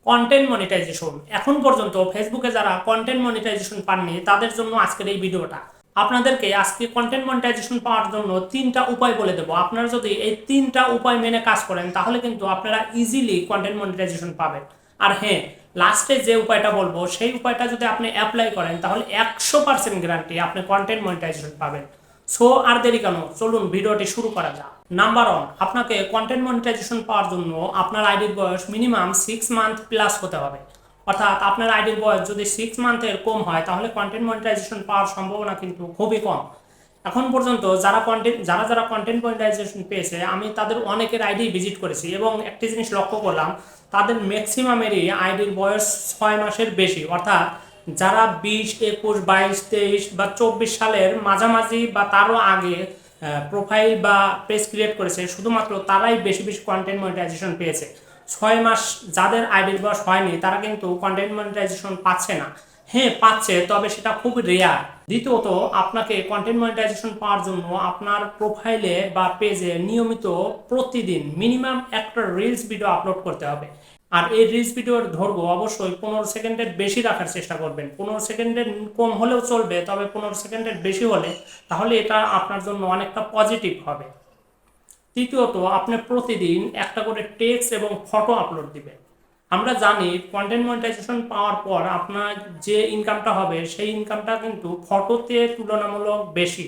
Content monetization. এখন পর্যন্ত ফেসবুকে যারা কন্টেন্ট মনিটাইজেশন পাননি তাদের জন্য আজকের এই ভিডিওটা। আপনাদেরকে আজকে কন্টেন্ট মনিটাইজেশন পাওয়ার জন্য 3টা উপায় বলে দেবো। আপনারা যদি এই 3টা উপায় মেনে কাজ করেন তাহলে কিন্তু আপনারা ইজিলি কন্টেন্ট মনিটাইজেশন পাবেন। আর হ্যাঁ, লাস্টে যে উপায়টা বলবো সেই উপায়টা যদি আপনি অ্যাপ্লাই করেন তাহলে 100% গ্যারান্টি আপনি কন্টেন্ট মনিটাইজেশন পাবেন। সো আর দেরি কেন, চলুন ভিডিওটি শুরু করা যাক। নাম্বার 1, আপনাকে কন্টেন্ট মনিটাইজেশন পাওয়ার জন্য আপনার আইডির বয়স মিনিমাম 6 মান্থ প্লাস হতে হবে। অর্থাৎ আপনার আইডির বয়স যদি 6 মান্থের কম হয় তাহলে কন্টেন্ট মনিটাইজেশন পাওয়ার সম্ভাবনা কিন্তু খুবই কম। এখন পর্যন্ত যারা কন্টেন্ট মনিটাইজেশন পেয়েছে আমি তাদের অনেকের আইডি ভিজিট করেছি এবং একটি জিনিস লক্ষ্য করলাম, তাদের ম্যাক্সিমামেরই আইডির বয়স 6 মাসের বেশি। অর্থাৎ যারা 20, 21, 22, 23 বা 24 সালের মাঝামাঝি বা তারও আগে প্রোফাইল বা পেজ ক্রিয়েট করেছে, শুধুমাত্র তারাই বেশি বেশি কন্টেন্ট মনিটাইজেশন পেয়েছে। 6 মাস যাদের আইডির বয়স হয়নি তারা কিন্তু কন্টেন্ট মনিটাইজেশন পাচ্ছে না। হ্যাঁ পাচ্ছে, তবে সেটা খুব রেয়ার। দ্বিতীয়ত, আপনাকে কন্টেন্ট মনিটাইজেশন পাওয়ার জন্য আপনার প্রোফাইলে বা পেজে নিয়মিত প্রতিদিন মিনিমাম একটা রিলস ভিডিও আপলোড করতে হবে। আর এই রিলস ভিডিওর দৈর্ঘ্য অবশ্যই 15 সেকেন্ডের বেশি রাখার চেষ্টা করবেন। 15 সেকেন্ডের কম হলেও চলবে, তবে 15 সেকেন্ডের বেশি হলে তাহলে এটা আপনার জন্য অনেকটা পজিটিভ হবে। তৃতীয়ত, আপনি প্রতিদিন একটা করে টেক্সট এবং ফটো আপলোড দিবেন। আমরা জানি কন্টেন্ট মনিটাইজেশন পাওয়ার পর আপনার যে ইনকামটা হবে সেই ইনকামটা কিন্তু ফটোতে তুলনামূলক বেশি।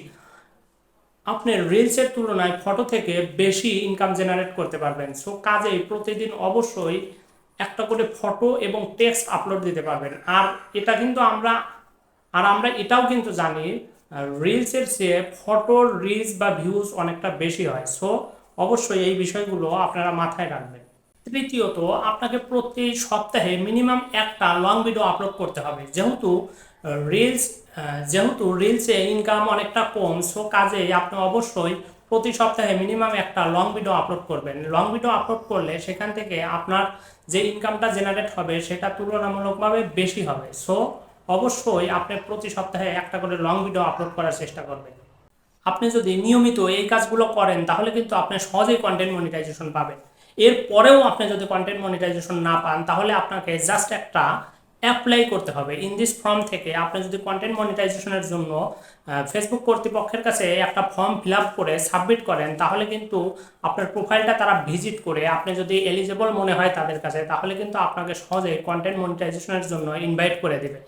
আপনি রিলসের তুলনায় ফটো থেকে বেশি ইনকাম জেনারেট করতে পারবেন। সো কাজেই প্রতিদিন অবশ্যই একটা করে ফটো এবং টেক্সট আপলোড দিতে পারবেন। আমরা এটাও কিন্তু জানি রিলসের চেয়ে ফটোর রিলস বা ভিউজ অনেকটা বেশি হয়। সো অবশ্যই এই বিষয়গুলো আপনারা মাথায় রাখবেন। তৃতীয়ত, আপনাকে প্রতি সপ্তাহে মিনিমাম একটা লং ভিডিও আপলোড করতে হবে। রিলস যেহেতু রিলসে ইনকাম অনেকটা কম, সো কাজে আপনি অবশ্যই প্রতি সপ্তাহে মিনিমাম একটা লং ভিডিও আপলোড করবেন। লং ভিডিও আপলোড করলে সেখান থেকে আপনার যে ইনকামটা জেনারেট হবে সেটা তুলনামূলকভাবে বেশি হবে। সো অবশ্যই আপনি প্রতি সপ্তাহে একটা করে লং ভিডিও আপলোড করার চেষ্টা করবেন। আপনি যদি নিয়মিত এই কাজগুলো করেন তাহলে কিন্তু আপনি সহজেই কন্টেন্ট মনিটাইজেশন পাবেন। এরপরেও আপনি যদি কন্টেন্ট মনিটাইজেশন না পান তাহলে আপনাকে জাস্ট একটা অ্যাপ্লাই করতে হবে। ইন দিস ফর্ম থেকে আপনি যদি কন্টেন্ট মনিটাইজেশনের জন্য ফেসবুক কর্তৃপক্ষের কাছে একটা ফর্ম ফিল আপ করে সাবমিট করেন তাহলে কিন্তু আপনার প্রোফাইলটা তারা ভিজিট করে আপনি যদি এলিজেবল মনে হয় তাদের কাছে তাহলে কিন্তু আপনাকে সহজেই কন্টেন্ট মনিটাইজেশনের জন্য ইনভাইট করে দেবে।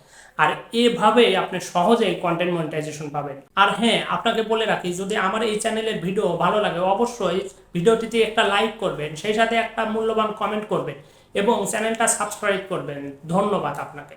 আর এভাবেই আপনি সহজেই কন্টেন্ট মনিটাইজেশন পাবেন। আর হ্যাঁ, আপনাকে বলে রাখি, যদি আমার এই চ্যানেলের ভিডিও ভালো লাগে অবশ্যই ভিডিওটিতে একটা লাইক করবেন, সেই সাথে একটা মূল্যবান কমেন্ট করবেন এবং চ্যানেলটা সাবস্ক্রাইব করবেন। ধন্যবাদ আপনাকে।